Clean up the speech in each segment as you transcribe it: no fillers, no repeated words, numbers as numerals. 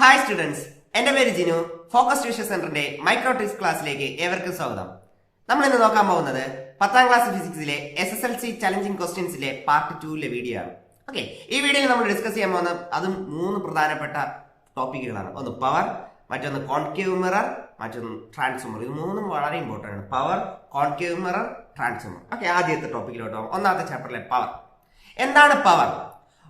Hi students, എന്റെ പേര് Jinu. Focus tuition സെന്ററിന്റെ മൈക്രോ ട്രിക്സ് ക്ലാസ്സിലേക്ക് ഏവർക്കും സ്വാഗതം. നമ്മൾ ഇന്ന് നോക്കാൻ പോകുന്നത് 10ാം ക്ലാസ് ഫിസിക്സിലെ SSLC ചലഞ്ചിങ് ക്വസ്റ്റ്യൻസിലെ പാർട്ട് 2ലെ വീഡിയോ ആണ്. ഓക്കെ, ഈ വീഡിയോയിൽ നമ്മൾ ഡിസ്കസ് ചെയ്യാൻ പോകുന്നത് അതും 3 പ്രധാനപ്പെട്ട ടോപ്പിക്കുകളാണ്. ഒന്ന് പവർ, മറ്റൊന്ന് കോൺകേവ് മിറർ, മറ്റൊന്ന് ട്രാൻസ്ഫോമർ. ഇത് 3ഉം വളരെ ഇമ്പോർട്ടൻ്റ് ആണ്. Power, concave mirror, transformer. Okay, ആദ്യത്തെ ടോപ്പിക്കിലോട്ട് പോകും. ഒന്നാമത്തെ ചാപ്റ്ററിലെ പവർ. എന്താണ് പവർ?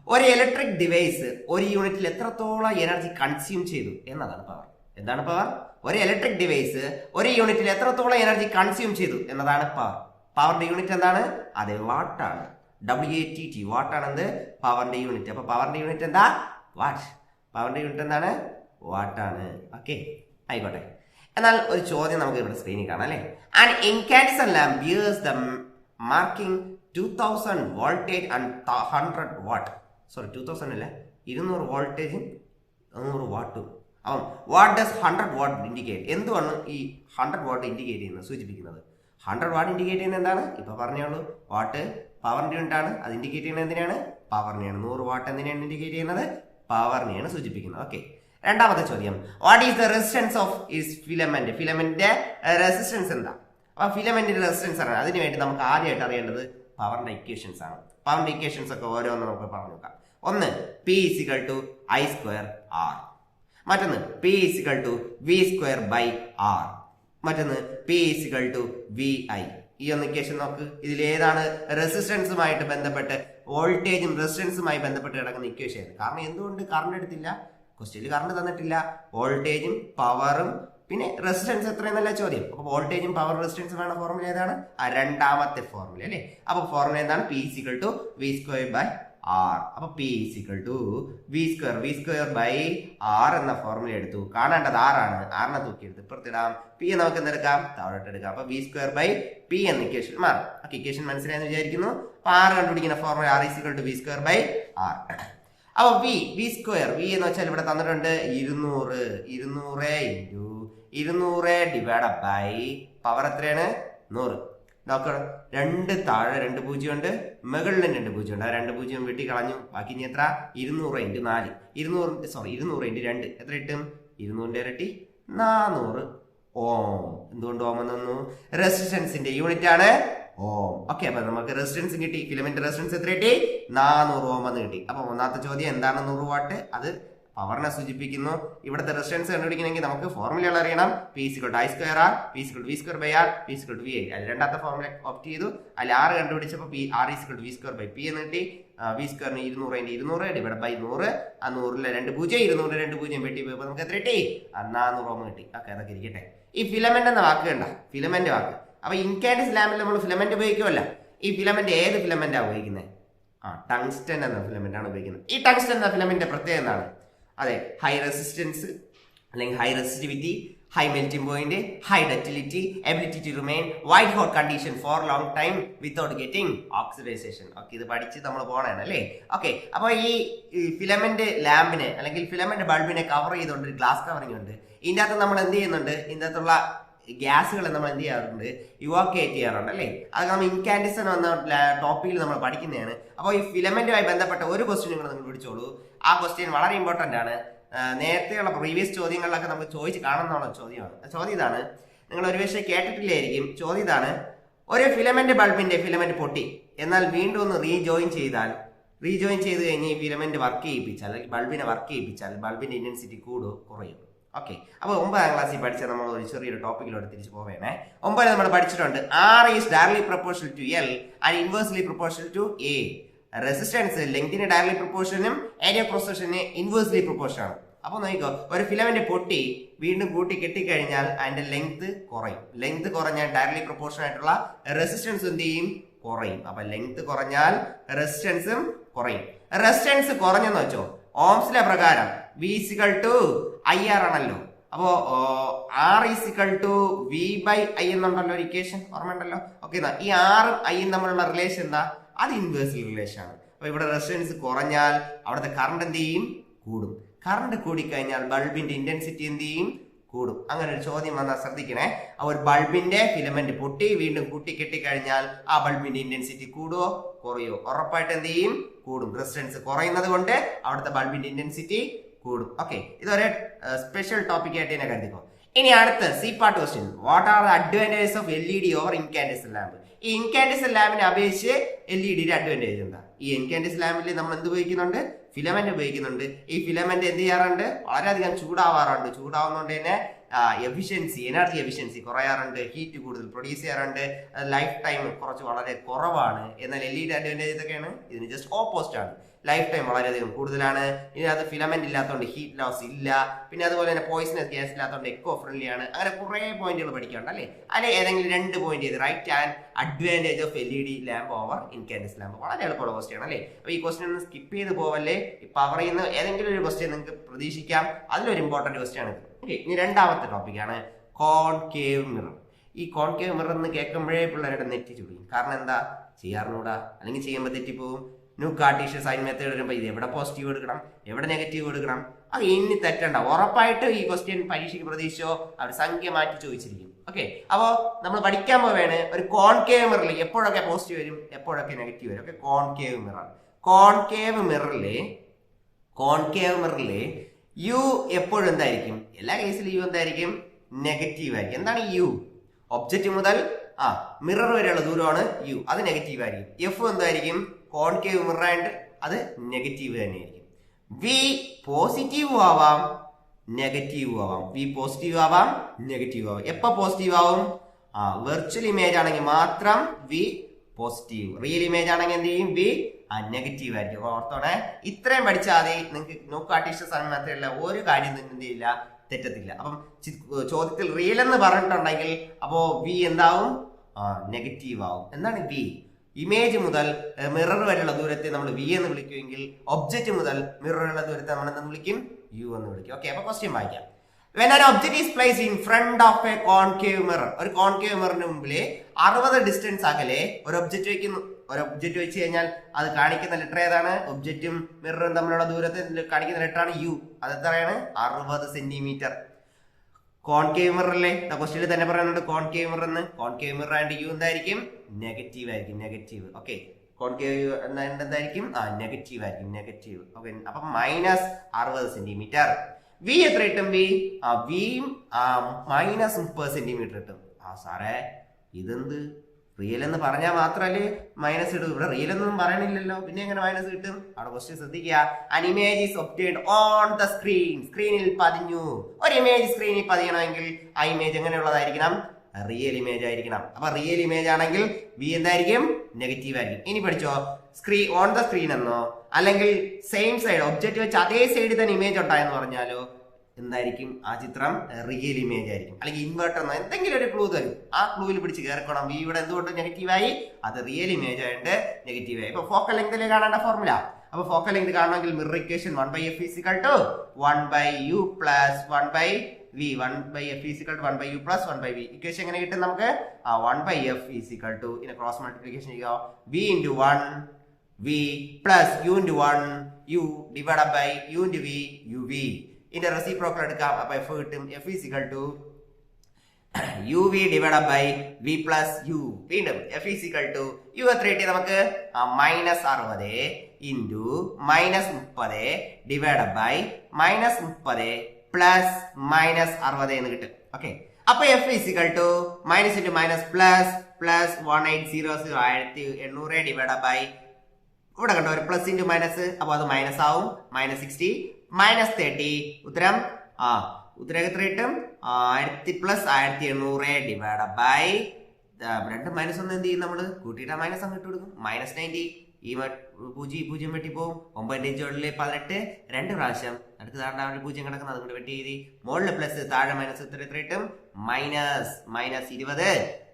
ഒരു ഇലക്ട്രിക് ഡിവൈസ് ഒരു യൂണിറ്റിൽ എത്രത്തോളം എനർജി കൺസ്യൂം ചെയ്തു എന്നതാണ് പവർ. എന്താണ് പവർ? ഒരു ഇലക്ട്രിക് ഡിവൈസ് ഒരു യൂണിറ്റിൽ എത്രത്തോളം എനർജി കൺസ്യൂം ചെയ്തു എന്നതാണ് പവർ. പവറിന്റെ യൂണിറ്റ് എന്താണ്? അതെ, വാട്ടാണ്. WATT, വാട്ടാണ് എന്ത്? പവറിന്റെ യൂണിറ്റ്. അപ്പൊ പവറിന്റെ യൂണിറ്റ് എന്താ? വാട്ട്. പവറിന്റെ യൂണിറ്റ് എന്താണ്? വാട്ടാണ്. ഓക്കെ, ആയിക്കോട്ടെ. എന്നാൽ ഒരു ചോദ്യം നമുക്ക് ഇവിടെ സ്ക്രീനിൽ കാണാം അല്ലെ. And incandescent lamp bears the marking 2000 voltage and 100 watt. Sorry, 2000 അല്ല, 200 വോൾട്ടേജും 100 വാട്ടും. അപ്പം വാട്ട് ഡസ് 100 വാട്ട് ഇൻഡിക്കേറ്റ്? എന്തുവാണ് ഈ 100 വാട്ട് ഇൻഡിക്കേറ്റ് ചെയ്യുന്നത്, സൂചിപ്പിക്കുന്നത്? 100 വാട്ട് ഇൻഡിക്കേറ്റ് ചെയ്യുന്നത് എന്താണ്? ഇപ്പൊ പറഞ്ഞോളൂ. വാട്ട് പവറിന്റെ യൂണിറ്റ് ആണ്. അത് ഇൻഡിക്കേറ്റ് ചെയ്യുന്നത് എന്തിനാണ്? പവറിനെയാണ്. 100 വാട്ട് എന്തിനാണ് ഇൻഡിക്കേറ്റ് ചെയ്യുന്നത്? പവറിനെയാണ് സൂചിപ്പിക്കുന്നത്. ഓക്കെ, രണ്ടാമത്തെ ചോദ്യം, what is the resistance of its filament? ഫിലമെന്റിന്റെ റെസിസ്റ്റൻസ് എന്താ? അപ്പൊ ഫിലമെന്റിന്റെ റെസിസ്റ്റൻസ് ആണ്. അതിനുവേണ്ടി നമുക്ക് ആദ്യമായിട്ട് അറിയേണ്ടത് പവറിന്റെ ഇക്വേഷൻസ് ആണ്. പവറിന്റെ ഇക്വേഷൻസ് ഒക്കെ ഓരോന്ന് നമുക്ക് പറഞ്ഞു നോക്കാം. ഒന്ന്, P = I²R. മറ്റൊന്ന് P = V²/R. മറ്റൊന്ന് P = VI. ഈ ഒന്ന് ഇക്വേഷൻ നോക്ക്. ഇതിൽ ഏതാണ് റെസിസ്റ്റൻസുമായിട്ട് ബന്ധപ്പെട്ട്, വോൾട്ടേജും റെസിസ്റ്റൻസുമായി ബന്ധപ്പെട്ട് കിടക്കുന്ന ഇക്വേഷൻ? കാരണം എന്തുകൊണ്ട് കറണ്ട് എടുത്തില്ല? ക്വസ്റ്റ്യനിൽ കറണ്ട് തന്നിട്ടില്ല. വോൾട്ടേജും പവറും പിന്നെ റെസിസ്റ്റൻസ് എത്രയെന്നല്ല ചോദ്യം. അപ്പൊ വോൾട്ടേജും പവർ റെസിസ്റ്റൻസും വേണ്ട ഫോർമുല ഏതാണ്? രണ്ടാമത്തെ ഫോർമുല അല്ലേ. അപ്പൊ ഫോർമുല എന്താണ്? P = V²/R. അപ്പൊ P = V²/R എന്ന ഫോർമുല എടുത്തു. കാണേണ്ടത് R ആണ്. R തൂക്കിയെടുത്ത് ഇപ്പുറത്തിടാം. P നമുക്ക് എന്തെടുക്കാം? താഴോട്ട് എടുക്കാം. അപ്പൊ V²/P എന്ന ഇക്വേഷൻ മാറും. ഓക്കെ, ഇക്വേഷൻ മനസ്സിലായെന്ന് വിചാരിക്കുന്നു. അപ്പൊ R കണ്ടുപിടിക്കുന്ന ഫോർമുല R = V²/R. അപ്പൊ V എന്ന് വെച്ചാൽ ഇവിടെ തന്നിട്ടുണ്ട് 200 പവർ എത്രയാണ്? 100. നോക്കണം, 2 താഴെ 2 പൂജ്യം ഉണ്ട്, മുകളിലും 2 പൂജ്യം ഉണ്ട്. ആ 2 പൂജ്യം വെട്ടി കളഞ്ഞു. ബാക്കി ഇനി എത്ര? 200 × 4. 200 × 2 എത്ര കിട്ടും? 200 ഇരട്ടി 400 ഓം. എന്തുകൊണ്ട് ഓം എന്ന് വന്നു? റെസിസ്റ്റൻസിന്റെ യൂണിറ്റ് ആണ് ഓം. ഓക്കെ, അപ്പൊ നമുക്ക് റെസിസ്റ്റൻസ് കിട്ടി. ഫിലമെന്റ് റെസിസ്റ്റൻസ് എത്ര കിട്ടി? 400 ഓം എന്ന് കിട്ടി. അപ്പൊ ഒന്നാമത്തെ ചോദ്യം എന്താണ് 100 വാട്ട്? അത് പവറിനെ സൂചിപ്പിക്കുന്നു. ഇവിടുത്തെ റെസിസ്റ്റൻസ് കണ്ടുപിടിക്കണമെങ്കിൽ നമുക്ക് ഫോർമുലകൾ അറിയണം. P = I²R, P = V²/R, P = VI. അതിൽ രണ്ടാമത്തെ ഫോർമുല ഓപ്റ്റ് ചെയ്തു. അതിൽ R കണ്ടുപിടിച്ചപ്പോൾ R = V²/P എന്ന് കിട്ടി. V² 200 × 200 ആ 100ലെ 2 പൂജ്യം, 200 2 പൂജ്യം വെട്ടി പോയപ്പോൾ നമുക്ക് എത്ര കിട്ടി? 400 ഓം കിട്ടി. ഓക്കെ, അതൊക്കെ ഇരിക്കട്ടെ. ഈ ഫിലമെന്റ് എന്ന വാക്ക് കണ്ട, ഫിലമെന്റ് വാക്ക്. അപ്പൊ ഇൻകാൻഡിസ് ലാമ്പിൽ നമ്മൾ ഫിലമെന്റ് ഉപയോഗിക്കുമല്ല. ഈ ഫിലമെന്റ് ഏത് ഫിലമെന്റാണ് ഉപയോഗിക്കുന്നത്? ടങ്സ്റ്റൻ എന്ന ഫിലമെന്റ് ആണ് ഉപയോഗിക്കുന്നത്. ഈ ടങ്സ്റ്റൻ എന്ന ഫിലമെന്റിന്റെ പ്രത്യേകത എന്താണ്? അതെ, ഹൈ റെസിസ്റ്റൻസ് അല്ലെങ്കിൽ high resistivity, high melting point, high ductility, ability to remain white hot condition for long time without getting oxidization. Okay, ഇത് പഠിച്ച് നമ്മൾ പോകണതാണ് അല്ലേ. ഓക്കെ, അപ്പോൾ ഈ ഫിലമെന്റ് ലാമ്പിനെ അല്ലെങ്കിൽ ഫിലമെന്റ് ബൾബിനെ കവർ ചെയ്തുകൊണ്ട് ഒരു ഗ്ലാസ് കവറിംഗ് ഉണ്ട്. ഇതിൻ്റെ അകത്ത് നമ്മൾ എന്ത് ചെയ്യുന്നുണ്ട്? ഇതിൻ്റെ അകത്തുള്ള ഗ്യാസുകൾ നമ്മൾ എന്ത് ചെയ്യാറുണ്ട്? ഇവാക്യുവേറ്റ് ചെയ്യാറുണ്ട് അല്ലേ. അത് നമ്മൾ ഇൻകാൻഡിസെന്റ് എന്ന ടോപ്പിക്കിൽ നമ്മൾ പഠിക്കുന്നതാണ്. അപ്പോൾ ഈ ഫിലമെന്റുമായി ബന്ധപ്പെട്ട ഒരു ക്വസ്റ്റ്യൻ നിങ്ങൾ പിടിച്ചോളൂ. ആ ക്വസ്റ്റ്യൻ വളരെ ഇമ്പോർട്ടന്റ് ആണ്. നേരത്തെയുള്ള പ്രീവിയസ് ചോദ്യങ്ങളിലൊക്കെ നമുക്ക് ചോദിച്ച് കാണുന്നുള്ള ചോദ്യമാണ്. ചോദ്യം ഇതാണ്, നിങ്ങൾ ഒരു പക്ഷേ കേട്ടിട്ടില്ലായിരിക്കും. ചോദ്യം ഇതാണ്, ഒരു ഫിലമെന്റ് ബൾബിന്റെ ഫിലമെന്റ് പൊട്ടി, എന്നാൽ വീണ്ടും ഒന്ന് റീജോയിൻ ചെയ്ത് കഴിഞ്ഞ് ഈ ഫിലമെന്റ് വർക്ക് ചെയ്യിപ്പിച്ചാൽ, അല്ലെങ്കിൽ ബൾബിനെ വർക്ക് ചെയ്യിപ്പിച്ചാൽ ബൾബിന്റെ ഇന്റൻസിറ്റി കുറയും. ഓക്കെ, അപ്പോൾ 9ാം ക്ലാസ്സിൽ പഠിച്ച നമ്മൾ ഒരു ചെറിയൊരു ടോപ്പിക്കിലോട്ട് തിരിച്ചു പോവേണേ. 9 നമ്മൾ പഠിച്ചിട്ടുണ്ട് R is directly proportional to L and inversely proportional to A. Resistance ലെങ്തിന് ഡയറക്ട്ലി പ്രൊപ്പോർഷനും ഏരിയ ക്രോസ് സെക്ഷന് ഇൻവേഴ്സ്ലി പ്രൊപ്പോർഷൻ ആണ്. അപ്പോൾ നോക്കിക്കോ, ഒരു ഫിലമെന്റ് പൊട്ടി വീണ്ടും കൂട്ടി കെട്ടിക്കഴിഞ്ഞാൽ അതിന്റെ ലെങ്ത് കുറയും. ലെങ്ത് കുറഞ്ഞാൽ ഡയറക്ട്ലി പ്രൊപ്പോർഷൻ ആയിട്ടുള്ള റെസിസ്റ്റൻസ് എന്ത് ചെയ്യും? കുറയും. അപ്പൊ ലെങ്ത് കുറഞ്ഞാൽ റെസിസ്റ്റൻസും കുറയും. റെസിസ്റ്റൻസ് കുറഞ്ഞെന്ന് വെച്ചോ, ഓംസിലെ പ്രകാരം V = IR ആണല്ലോ. അപ്പോ R = V/I എന്നുണ്ടല്ലോ ഒരു ഇക്വേഷൻ, ഓർമ്മയുണ്ടല്ലോ. ഓക്കെ, ഈ R ഉം I ഉം തമ്മിലുള്ള റിലേഷൻ എന്താ? അത് ഇൻവേഴ്സൽ റിലേഷൻ ആണ്. അപ്പൊ ഇവിടെ റെസിസ്റ്റൻസ് കുറഞ്ഞാൽ അവിടുത്തെ കറണ്ട് എന്ത് ചെയ്യും? കൂടും. കറണ്ട് കൂടിക്കഴിഞ്ഞാൽ ബൾബിന്റെ ഇന്റൻസിറ്റി എന്ത് ചെയ്യും? കൂടും. അങ്ങനെ ഒരു ചോദ്യം വന്നാൽ ശ്രദ്ധിക്കണേ. ആ ഒരു ബൾബിന്റെ ഫിലമെന്റ് പൊട്ടി വീണ്ടും കൂട്ടി കെട്ടിക്കഴിഞ്ഞാൽ ആ ബൾബിന്റെ ഇന്റൻസിറ്റി കൂടുവോ കുറയോ? ഉറപ്പായിട്ട് എന്ത് ചെയ്യും? കൂടും. റെസിസ്റ്റൻസ് കുറയുന്നത് കൊണ്ട് അവിടുത്തെ ബൾബിന്റെ ഇന്റൻസിറ്റി കൂടും. ഓക്കെ, ഇതൊരു സ്പെഷ്യൽ ടോപ്പിക് ആയിട്ട് തന്നെ കരുതിക്കോ. ഇനി അടുത്ത C part question, what are the advantages of LED over incandescent lamp? ഈ ഇൻകാൻഡസന്റ് ലാമ്പിനെ അപേക്ഷിച്ച് LED അഡ്വാൻറ്റേജ് എന്താ? ഈ ഇൻകാൻഡസന്റ് ലാമ്പിൽ നമ്മൾ എന്ത് ഉപയോഗിക്കുന്നുണ്ട്? ഫിലമെന്റ് ഉപയോഗിക്കുന്നുണ്ട്. ഈ ഫിലമെന്റ് എന്ത് ചെയ്യാറുണ്ട്? വളരെയധികം ചൂടാവാറുണ്ട്. ചൂടാവുന്നതുകൊണ്ട് തന്നെ എനർജി എഫിഷ്യൻസി കുറയാറുണ്ട്, ഹീറ്റ് കൂടുതൽ പ്രൊഡ്യൂസ് ചെയ്യാറുണ്ട്, ലൈഫ് ടൈം കുറച്ച് വളരെ കുറവാണ്. എന്നാൽ LED അഡ്വാൻറ്റേജ് ഇതൊക്കെയാണ്, ഇതിന് ജസ്റ്റ് ഓപ്പോസിറ്റ് ആണ്. ലൈഫ് ടൈം വളരെയധികം കൂടുതലാണ്. ഇതിനകത്ത് ഫിലമെന്റ് ഇല്ലാത്തതുകൊണ്ട് ഹീറ്റ് ലോസ് ഇല്ല. പിന്നെ അതുപോലെ തന്നെ പോയിസണസ് ഗ്യാസ് ഇല്ലാത്തതുകൊണ്ട് എക്കോ ഫ്രണ്ട്ലി ആണ്. അങ്ങനെ കുറേ പോയിന്റുകൾ പഠിക്കാറുണ്ട് അല്ലേ? അതിൽ ഏതെങ്കിലും 2 പോയിന്റ് ചെയ്ത് write and advantage of LED lamp over incandescent lamp. വളരെ എളുപ്പമുള്ള ക്വസ്റ്റ്യൻ ആണ് അല്ലേ? അപ്പോൾ ഈ ക്വസ്റ്റ്യൻ ഒന്ന് സ്കിപ്പ് ചെയ്ത് പോവല്ലേ. പവർ ചെയ്യുന്ന ഏതെങ്കിലും ഒരു ക്വസ്റ്റ്യൻ നിങ്ങൾക്ക് പ്രതീക്ഷിക്കാം. അതിലൊരു ഇമ്പോർട്ടന്റ് ക്വസ്റ്റ്യൻ ആണ്. ഓക്കെ, ഇനി രണ്ടാമത്തെ ടോപ്പിക്കാണ് കോൺകേവ് മിറർ. ഈ കോൺകേവ് മിറർ എന്ന് കേൾക്കുമ്പോഴേ പിള്ളേരുടെ നെറ്റി ചുളിയും. കാരണം എന്താ? ചെയ്യാറുകൂടാ, അല്ലെങ്കിൽ ചെയ്യുമ്പോൾ തെറ്റിപ്പോവും. ന്യൂ കാർട്ടീഷ്യൻ സൈൻ മെത്തേഡ് വരുമ്പോൾ ഇത് എവിടെ പോസിറ്റീവ് എടുക്കണം, എവിടെ നെഗറ്റീവ് എടുക്കണം, അത് ഇനി തെറ്റണ്ട. ഉറപ്പായിട്ട് ഈ ക്വസ്റ്റ്യൻ പരീക്ഷയ്ക്ക് പ്രതീക്ഷിച്ചോ അവർ സംഖ്യ മാറ്റി ചോദിച്ചിരിക്കും. ഓക്കെ, അപ്പോൾ നമ്മൾ പഠിക്കാൻ പോവേണ് ഒരു കോൺകേവ് മിററിൽ എപ്പോഴൊക്കെ പോസിറ്റീവ് വരും, എപ്പോഴൊക്കെ നെഗറ്റീവ് വരും. ഓക്കെ, കോൺകേവ് മിററിലെ യു എപ്പോഴും എന്തായിരിക്കും? എല്ലാ കേസിലും യു എന്തായിരിക്കും? നെഗറ്റീവ് ആയിരിക്കും. എന്താണ് യു? ഒബ്ജക്റ്റ് മുതൽ മിറർ വരെയുള്ള ദൂരമാണ് യു, അത് നെഗറ്റീവ് ആയിരിക്കും. എഫ് എന്തായിരിക്കും? കോൺകേവ് മിറർ ആൻഡ് അത് നെഗറ്റീവ് തന്നെയായിരിക്കും. വി പോസിറ്റീവ് ആവാം, നെഗറ്റീവ് ആവാം. വി പോസിറ്റീവ് ആവാം, നെഗറ്റീവ് ആവാം. എപ്പോ പോസിറ്റീവ് ആവും? വെർച്വൽ ഇമേജ് ആണെങ്കിൽ മാത്രം വി പോസിറ്റീവ്. റിയൽ ഇമേജ് ആണെങ്കിൽ എന്ത് ചെയ്യും? വി നെഗറ്റീവ് ആയിരിക്കും. ഓർത്തോടെ ഇത്രയും പഠിച്ചാൽ മതി. നിങ്ങൾക്ക് നോ കാർട്ടീഷ്യൻ സൈൻ മെത്തേഡില്ല ഒരു കാര്യം തന്നെ എന്ത് ചെയ്യില്ല, തെറ്റത്തില്ല. അപ്പം ചോദ്യത്തിൽ റിയൽ എന്ന് പറഞ്ഞിട്ടുണ്ടെങ്കിൽ അപ്പോ വി എന്താവും? നെഗറ്റീവ് ആവും. എന്താണ് വി? ഇമേജ് മുതൽ മിറർ വരെയുള്ള ദൂരത്തെ നമ്മൾ വി എന്ന് വിളിക്കുമെങ്കിൽ ഒബ്ജക്റ്റ് മുതൽ മിറർ വരെയുള്ള ദൂരത്തെ നമ്മൾ എന്തെന്ന് വിളിക്കും? യു എന്ന് വിളിക്കും. ഓക്കെ, അപ്പൊ ക്വസ്റ്റ്യൻ വായിക്കാം. When an object is placed in front of a concave mirror, ഒരു കോൺകേവ് മിററിന് മുമ്പിൽ 60 ഡിസ്റ്റൻസ് അകലെ ഒരു ഒബ്ജക്റ്റ് വെക്കുന്നു. ഒരു ഒബ്ജക്റ്റ് വെച്ച് കഴിഞ്ഞാൽ അത് കാണിക്കുന്ന ലെറ്റർ ഏതാണ്? ഒബ്ജക്റ്റും മിററും തമ്മിലുള്ള ദൂരത്തെ കാണിക്കുന്ന ലെറ്റർ ആണ് യു. അത് എത്രയാണ്? 60 സെന്റിമീറ്റർ. കോൺകേവ് മിററിലെ ക്വസ്റ്റ്യനിൽ തന്നെ പറയുന്നുണ്ട് കോൺകേവ് മിറർ എന്ന്. കോൺകേവ് മിറർ ആൻഡ് യു എന്തായിരിക്കും? നെഗറ്റീവ് ആയിരിക്കും. നെഗറ്റീവ്. ഓക്കെ, കോൺകേവ് എന്തായിരിക്കും? നെഗറ്റീവ് ആയിരിക്കും. നെഗറ്റീവ്. ഓക്കെ, അപ്പൊ -60 സെന്റിമീറ്റർ. വി എത്ര കിട്ടും? വി -30 സെന്റിമീറ്റർ കിട്ടും. സാറേ ഇതെന്ത് റിയൽ എന്ന് പറഞ്ഞാൽ മാത്രമല്ലേ മൈനസ് ഇടും? ഇവിടെ റിയൽ ഒന്നും പറയണില്ലല്ലോ, പിന്നെ എങ്ങനെ മൈനസ് കിട്ടും? അവിടെ ക്വസ്റ്റ്യൻ ശ്രദ്ധിക്കുക. An image is obtained on the screen. സ്ക്രീനിൽ പതിഞ്ഞു. ഒരു ഇമേജ് സ്ക്രീനിൽ പതിയണമെങ്കിൽ ആ ഇമേജ് എങ്ങനെയുള്ളതായിരിക്കണം? റിയൽ ഇമേജ് ആയിരിക്കണം. അപ്പൊ റിയൽ ഇമേജ് ആണെങ്കിൽ വി എന്തായിരിക്കും? നെഗറ്റീവ് ആയിരിക്കും. ഇനി പഠിച്ചോ, ഓൺ ദ സ്ക്രീൻ എന്നോ അല്ലെങ്കിൽ സെയിം സൈഡ് ഒബ്ജക്റ്റ് വെച്ച് അതേ സൈഡിൽ തന്നെ ഇമേജ് ഉണ്ടായെന്ന് പറഞ്ഞാലോ എന്തായിരിക്കും? ആ ചിത്രം റിയൽ ഇമേജ് ആയിരിക്കും. അല്ലെങ്കിൽ ഇൻവേർട്ടർ എന്നോ എന്തെങ്കിലും ഒരു ക്ലൂ തരും. ആ ക്ലൂവിൽ പിടിച്ച് കയറിക്കണം. വി ഇവിടെ എന്തുകൊണ്ട് നെഗറ്റീവായി? അത് റിയൽ ഇമേജ് ആയിട്ട് നെഗറ്റീവായി. ഇപ്പൊ ഫോക്കൽ ലെങ്തിൽ കാണേണ്ട ഫോർമുല. അപ്പൊ ഫോക്കൽ ലെങ്ത് കാണണമെങ്കിൽ mirror equation 1/f = 1/u + 1/v. 1/f = 1/u + 1/v. Equation എങ്ങനെ കിട്ടും നമുക്ക്? 1/f = ഇനി ക്രോസ് മൾട്ടിപ്ലിക്കേഷൻ ചെയ്യുക. v × 1 v plus u × 1 u divided by u × v uv. ഇതിന്റെ റെസിപ്രോക്കൽ എടുക്കാം. അപ്പൊ f കിട്ടും. f = uv divided by v plus u. വീണ്ടും f = u എത്ര കിട്ടി നമുക്ക്? -60 into -30 divided by -30 plus -60 എന്ന് കിട്ടും. ഓക്കെ, അപ്പൊ f = minus into minus plus 1800 1800 divided by ഇവിടെ കണ്ടോ ഒരു പ്ലസ് ഇൻറ്റു മൈനസ്, അപ്പൊ അത് മൈനസ് ആവും. -60 -30 ഉത്തരം എത്ര കിട്ടും? 1000 + 1800 ഡിവൈഡ് ബൈ 2 മൈനസ് 1 എന്ത് ചെയ്യും? നമ്മള് കൂട്ടിയിട്ട് മൈനസ് അങ്ങ് ഇട്ട് കൊടുക്കും. -90. ഈ 0 വെട്ടി പോവും. 9 × 18 2 പ്രാവശ്യം. അടുത്ത് താഴെ 0 കിടക്കുന്നത് അതുകൊണ്ട് വെട്ടി എഴുതി. മുകളിൽ പ്ലസ് താഴെ മൈനസ് എത്ര കിട്ടും? -20.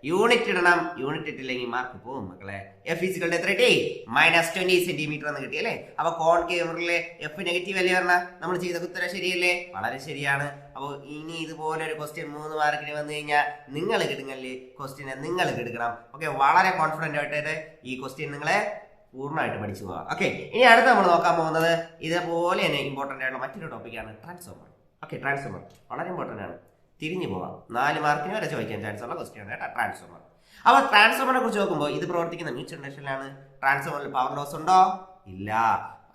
യൂണിറ്റ് ഇടണം. യൂണിറ്റ് ഇട്ടില്ലെങ്കിൽ മാർക്ക് പോകും മക്കളെ. f = എത്ര കിട്ടി? -20 സെന്റിമീറ്റർ എന്ന് കിട്ടി അല്ലേ? അപ്പൊ കോൺകേവ് മിററിലെ f നെഗറ്റീവ് അല്ലേ പറഞ്ഞ? നമ്മൾ ചെയ്ത ഉത്തരം ശരിയല്ലേ? വളരെ ശരിയാണ്. അപ്പോൾ ഇനി ഇതുപോലെ ഒരു ക്വസ്റ്റ്യൻ 3 മാർക്കിന് വന്നു കഴിഞ്ഞാൽ നിങ്ങൾ കിട്ടുങ്ങല്ലേ ക്വസ്റ്റ്യനെ നിങ്ങൾ കിടക്കണം. ഓക്കെ, വളരെ കോൺഫിഡന്റ് ആയിട്ട് ഈ ക്വസ്റ്റ്യൻ നിങ്ങളെ പൂർണ്ണമായിട്ട് പഠിച്ചു പോകാം. ഓക്കെ, ഇനി അടുത്ത് നമ്മൾ നോക്കാൻ പോകുന്നത് ഇതേപോലെ തന്നെ ഇമ്പോർട്ടന്റ് ആയിട്ടുള്ള മറ്റൊരു ടോപ്പിക്കാണ് ട്രാൻസ്ഫോമർ. ഓക്കെ, ട്രാൻസ്ഫോമർ വളരെ ഇമ്പോർട്ടന്റ് ആണ്. തിരിഞ്ഞു പോവാം. 4 മാർക്കിന് വരെ ചോദിക്കാൻ ചാൻസ് ഉള്ള ക്വസ്റ്റ്യൻ ആണ് കേട്ടോ ട്രാൻസ്ഫോമർ. അപ്പൊ ട്രാൻസ്ഫോമറിനെ കുറിച്ച് നോക്കുമ്പോൾ ഇത് പ്രവർത്തിക്കുന്ന മ്യൂച്വൽ ഇൻഡക്ഷനിലാണ്. ട്രാൻസ്ഫോമറിൽ പവർ ലോസ് ഉണ്ടോ? ഇല്ല.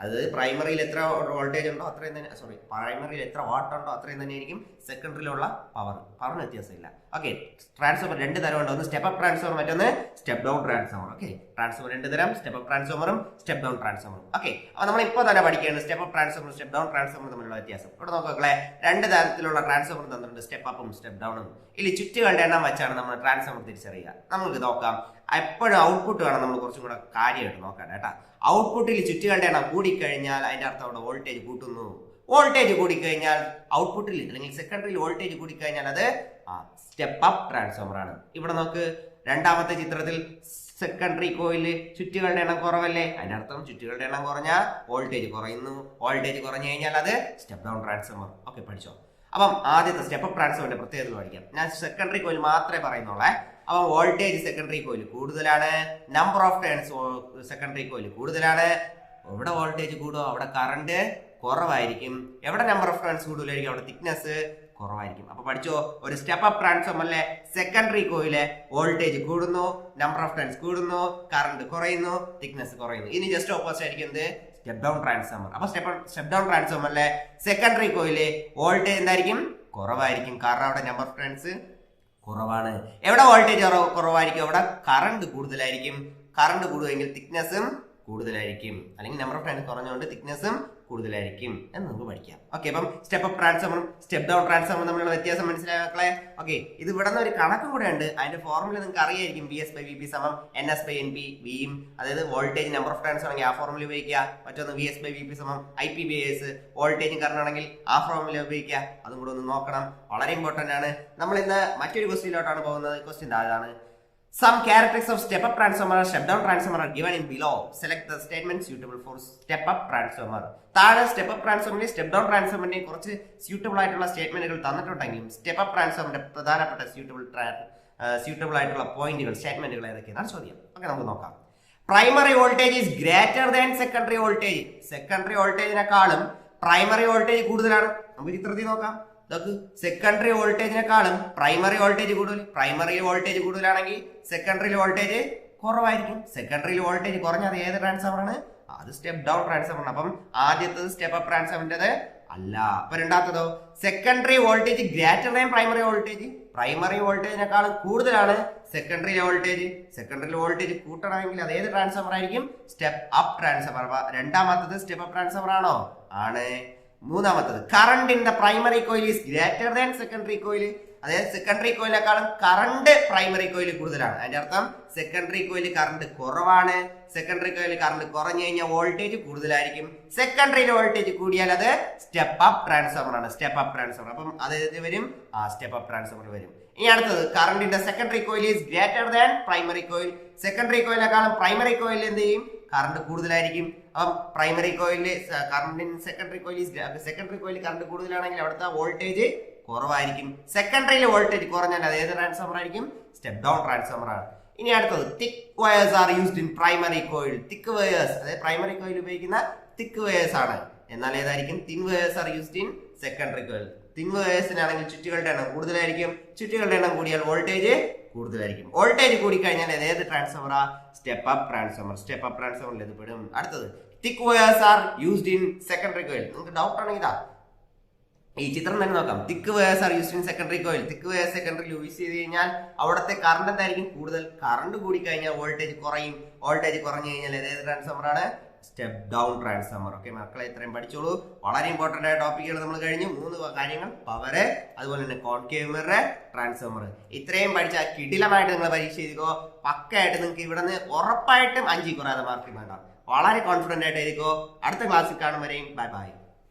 അത് പ്രൈമറിയിൽ എത്ര വോൾട്ടേജ് ഉണ്ടോ അത്രയും തന്നെ, പ്രൈമറിയിൽ എത്ര വാട്ട് ഉണ്ടോ അത്രയും തന്നെ ആയിരിക്കും സെക്കൻഡറിയിലുള്ള പവറിന് വ്യത്യാസമില്ല. ഓക്കെ, ട്രാൻസ്ഫോമർ രണ്ട് തരമുണ്ട്. ഒന്ന് സ്റ്റെപ്പ് അപ്പ് ട്രാൻസ്ഫോമർ, മറ്റൊന്ന് step down transformer. Okay, transformer രണ്ട് തരം, സ്റ്റെപ്പ് അപ്പ് ട്രാൻസ്ഫോമറും സ്റ്റെപ്പ് ഡൗൺ ട്രാൻസ്ഫോമറും. ഓക്കെ, അപ്പോൾ നമ്മൾ ഇപ്പോൾ തന്നെ പഠിക്കുകയാണ് step up transformer step down transformer തമ്മിലുള്ള വ്യത്യാസം. ഇവിടെ നോക്കുക, രണ്ട് തരത്തിലുള്ള ട്രാൻസ്ഫോമർ തന്നിട്ടുണ്ട്, സ്റ്റെപ്പ് അപ്പും സ്റ്റെപ്പ് ഡൗണും. ഇതിൽ ചുറ്റുകളുടെ എണ്ണം വെച്ചാണ് നമ്മൾ ട്രാൻസ്ഫോമർ തിരിച്ചറിയുക. നമുക്ക് നോക്കാം, എപ്പോഴും ഔട്ട്പുട്ട് വേണം നമ്മൾ കുറച്ചും കൂടെ കാര്യമായിട്ട് നോക്കാൻ കേട്ടോ. ഔട്ട്പുട്ടിൽ ചുറ്റുകളുടെ എണ്ണം കൂടിക്കഴിഞ്ഞാൽ അതിന്റെ അർത്ഥം അവിടെ വോൾട്ടേജ് കൂട്ടുന്നു. വോൾട്ടേജ് കൂടിക്കഴിഞ്ഞാൽ ഔട്ട്പുട്ടിൽ അല്ലെങ്കിൽ സെക്കൻഡറിയിൽ വോൾട്ടേജ് കൂടിക്കഴിഞ്ഞാൽ അത് സ്റ്റെപ്പ് അപ്പ് ട്രാൻസ്ഫോമർ ആണ്. ഇവിടെ നോക്ക്, രണ്ടാമത്തെ ചിത്രത്തിൽ സെക്കൻഡറി കോയില് ചുറ്റുകളുടെ എണ്ണം കുറവല്ലേ, അതിന്റെ അർത്ഥം ചുറ്റുകളുടെ എണ്ണം കുറഞ്ഞാൽ വോൾട്ടേജ് കുറയുന്നു. വോൾട്ടേജ് കുറഞ്ഞു കഴിഞ്ഞാൽ അത് സ്റ്റെപ്പ് ഡൗൺ ട്രാൻസ്ഫോമർ. ഓക്കെ, പഠിച്ചോ. അപ്പം ആദ്യത്തെ സ്റ്റെപ്പ് അപ്പ് ട്രാൻസ്ഫോമറിന്റെ പ്രത്യേകത പഠിക്കാം. ഞാൻ സെക്കൻഡറി കോയിൽ മാത്രമേ പറയുന്നുള്ളേ. അപ്പം വോൾട്ടേജ് സെക്കൻഡറി കോയിൽ കൂടുതലാണ്, number of turns secondary coil കൂടുതലാണ്. എവിടെ വോൾട്ടേജ് കൂടുമോ അവിടെ കറണ്ട് കുറവായിരിക്കും. എവിടെ നമ്പർ ഓഫ് ടേൺസ് കൂടുതലായിരിക്കും അവിടെ തിക്നെസ് കുറവായിരിക്കും. അപ്പൊ പഠിച്ചോ, ഒരു സ്റ്റെപ്പ് അപ്പ് ട്രാൻസ്ഫോമറിലെ സെക്കൻഡറി കോയിലെ വോൾട്ടേജ് കൂടുന്നു, നമ്പർ ഓഫ് ടേൺസ് കൂടുന്നു, കറണ്ട് കുറയുന്നു, തിക്നെസ് കുറയുന്നു. ഇനി ജസ്റ്റ് ഓപ്പോസിറ്റ് ആയിരിക്കും എന്ത്, സ്റ്റെപ്പ് ഡൗൺ ട്രാൻസ്ഫോമർ. അപ്പൊ സ്റ്റെപ്പ് ഡൗൺ ട്രാൻസ്ഫോമറിലെ സെക്കൻഡറി കോയിലെ വോൾട്ടേജ് എന്തായിരിക്കും, കുറവായിരിക്കും. കാരണം അവിടെ നമ്പർ ഓഫ് ടേൺസ് കുറവാണ്. എവിടെ വോൾട്ടേജ് കുറവായിരിക്കും അവിടെ കറണ്ട് കൂടുതലായിരിക്കും. കറണ്ട് കൂടുമെങ്കിൽ തിക്നെസ്സും കൂടുതലായിരിക്കും, അല്ലെങ്കിൽ നമ്പർ ഓഫ് ടേൺസ് കുറഞ്ഞുകൊണ്ട് തിക്നെസ്സും കൂടുതലായിരിക്കും എന്ന് നമുക്ക് പഠിക്കാം. ഓക്കെ, അപ്പം സ്റ്റെപ്പ് അപ്പ് ട്രാൻസ്ഫോമറും സ്റ്റെപ്പ് ഡൗൺ ട്രാൻസ്ഫോമറും തമ്മിലുള്ള വ്യത്യാസം മനസ്സിലായ മക്കളെ. ഓക്കെ, ഇത് ഇവിടെ നിന്ന് ഒരു കണക്കും കൂടെ ഉണ്ട്. അതിന്റെ ഫോർമുല നിങ്ങൾക്ക് അറിയായിരിക്കും, VS/VP സമം NS/NP. വിയും അതായത് വോൾട്ടേജ് നമ്പർ ഓഫ് ടേൺസ് ആണെങ്കിൽ ആ ഫോർമുല ഉപയോഗിക്കുക. മറ്റൊന്ന് VS/VP സമം IP/S, വോൾട്ടേജും കറണ്ട് ആണെങ്കിൽ ആ ഫോർമുല ഉപയോഗിക്കുക. അതും കൂടെ ഒന്ന് നോക്കണം, വളരെ ഇമ്പോർട്ടന്റ് ആണ്. നമ്മൾ ഇന്ന് മറ്റൊരു ക്വസ്റ്റ്യനിലോട്ടാണ് പോകുന്നത്. ക്വസ്റ്റ്യൻ ഇതാണ്, some characteristics of step up transformer and step down transformer are given in below. Select the statement suitable for step up transformer. താഴെ സ്റ്റെപ്പ് അപ്പ് ട്രാൻസ്ഫോമറിന്റെയും സ്റ്റെപ്പ് ഡൗൺ ട്രാൻസ്ഫോമറിന്റെയും കുറച്ച് സ്യൂട്ടബിൾ ആയിട്ടുള്ള സ്റ്റേറ്റ്മെന്റുകൾ തന്നിട്ടുണ്ടെങ്കിലും സ്റ്റെപ്പ് അപ്പ് ട്രാൻസ്ഫോമറിന്റെ പ്രധാനപ്പെട്ട സ്യൂട്ടബിൾ ആയിട്ടുള്ള പോയിന്റുകൾ സ്റ്റേറ്റ്മെന്റുകൾ ഏതൊക്കെയാണ് ചോദ്യം. ഓക്കെ, നമുക്ക് നോക്കാം. Primary voltage is greater than secondary voltage. Secondary വോൾട്ടേജിനെക്കാളും പ്രൈമറി വോൾട്ടേജ് കൂടുതലാണ്. നമുക്ക് ചിത്രത്തിൽ നോക്കാം. സെക്കൻഡറി വോൾട്ടേജിനെക്കാളും പ്രൈമറി വോൾട്ടേജ് കൂടുതൽ. പ്രൈമറി വോൾട്ടേജ് കൂടുതലാണെങ്കിൽ സെക്കൻഡറി വോൾട്ടേജ് കുറവായിരിക്കും. സെക്കൻഡറിയിൽ വോൾട്ടേജ് കുറഞ്ഞത് ഏത് ട്രാൻസ്ഫോമർ ആണ്, അത് സ്റ്റെപ്പ് ഡൗൺ ട്രാൻസ്ഫോമർ ആണ്. അപ്പം ആദ്യത്തത് സ്റ്റെപ്പ് അപ്പ് ട്രാൻസ്ഫോമറിന്റേത് അല്ല. അപ്പൊ രണ്ടാമത്തതോ, secondary voltage greater than primary voltage. Primary വോൾട്ടേജിനെക്കാളും കൂടുതലാണ് സെക്കൻഡറി വോൾട്ടേജ്. സെക്കൻഡറി വോൾട്ടേജ് കൂട്ടണമെങ്കിൽ അത് ഏത് ട്രാൻസ്ഫോമർ ആയിരിക്കും, സ്റ്റെപ്പ് അപ്പ് ട്രാൻസ്ഫോമർ. രണ്ടാമത്തത് സ്റ്റെപ്പ് അപ്പ് ട്രാൻസ്ഫോമർ ആണോ, ആണ്. മൂന്നാമത്തത്, current in the primary coil is greater than secondary coil. അതായത് സെക്കൻഡറി കോയിലിനെക്കാളും കറണ്ട് പ്രൈമറി കോയിൽ കൂടുതലാണ്. അതിന്റെ അർത്ഥം സെക്കൻഡറി കോയിൽ കറണ്ട് കുറവാണ്. സെക്കൻഡറി കോയിൽ കറണ്ട് കുറഞ്ഞു കഴിഞ്ഞാൽ വോൾട്ടേജ് കൂടുതലായിരിക്കും. സെക്കൻഡറിയിൽ വോൾട്ടേജ് കൂടിയാൽ അത് സ്റ്റെപ്പ് അപ്പ് ട്രാൻസ്ഫോമർ ആണ്, സ്റ്റെപ്പ് അപ്പ് ട്രാൻസ്ഫോമർ. അപ്പം അത് വരും, സ്റ്റെപ്പ് അപ്പ് ട്രാൻസ്ഫോമർ വരും. ഇനി അടുത്തത്, കറണ്ടിന്റെ secondary coil is greater than primary coil. Secondary കോയിലിനെക്കാളും പ്രൈമറി കോയിൽ എന്ത് ചെയ്യും, കറണ്ട് കൂടുതലായിരിക്കും. അപ്പം പ്രൈമറി കോയില് കറണ്ടിൻ സെക്കൻഡറി കോയിൽ കറണ്ട് കൂടുതലാണെങ്കിൽ അവിടുത്തെ വോൾട്ടേജ് കുറവായിരിക്കും. സെക്കൻഡറിയിൽ വോൾട്ടേജ് കുറഞ്ഞാൽ അത് ഏത് ട്രാൻസ്ഫോമർ ആയിരിക്കും, സ്റ്റെപ്പ് ഡൗൺ ട്രാൻസ്ഫോമർ ആണ്. ഇനി അടുത്തത്, thick wires are used in primary coil. Thick wires അതായത് പ്രൈമറി കോയിൽ ഉപയോഗിക്കുന്ന തിക്ക് വയേഴ്സ് ആണ്. എന്നാൽ ഏതായിരിക്കും, thin wires are used in secondary coil. Thin വയേഴ്സിനാണെങ്കിൽ ചുറ്റുകളുടെ എണ്ണം കൂടുതലായിരിക്കും. ചുറ്റുകളുടെ എണ്ണം കൂടിയാൽ വോൾട്ടേജ് കൂടുതലായിരിക്കും. വോൾട്ടേജ് കൂടിക്കഴിഞ്ഞാൽ ഏത് ട്രാൻസ്ഫോമറാ, step up transformer. Step up ട്രാൻസ്ഫോമറിൽ ഇത് പെടും. അടുത്തത്, thick wires are used in secondary coil. നിങ്ങൾക്ക് ഡൗട്ട് ആണെങ്കിൽ ഇതാ ഈ ചിത്രം തന്നെ നോക്കാം. Thick wires are used in secondary coil. Thick wires സെക്കൻഡറിയിൽ യൂസ് ചെയ്ത് കഴിഞ്ഞാൽ അവിടുത്തെ കറണ്ട് എന്തായിരിക്കും കൂടുതൽ. കറണ്ട് കൂടി കഴിഞ്ഞാൽ വോൾട്ടേജ് കുറയും. വോൾട്ടേജ് കുറഞ്ഞു കഴിഞ്ഞാൽ ഏത് ട്രാൻസ്ഫോമർ ആണ്, സ്റ്റെപ്പ് ഡൗൺ ട്രാൻസ്ഫോമർ. ഓക്കെ മക്കളെ, ഇത്രയും പഠിച്ചോളൂ. വളരെ ഇമ്പോർട്ടന്റ് ആയ ടോപ്പിക്കുകൾ നമ്മൾ കഴിഞ്ഞു. 3 കാര്യങ്ങൾ, പവറ്, അതുപോലെ തന്നെ കോൺകേവ് മിറർ, ട്രാൻസ്ഫോമർ. ഇത്രയും പഠിച്ചാൽ കിടിലമായിട്ട് നിങ്ങൾ പരീക്ഷ എഴുതിക്കോ. പക്കയായിട്ട് നിങ്ങൾക്ക് ഇവിടെ നിന്ന് ഉറപ്പായിട്ടും 5 കുറയാതെ മാർക്ക് വേണ്ട. വളരെ കോൺഫിഡന്റ് ആയിട്ട് എഴുതിക്കോ. അടുത്ത ക്ലാസ്സിൽ കാണും വരെയും ബൈ ബൈ.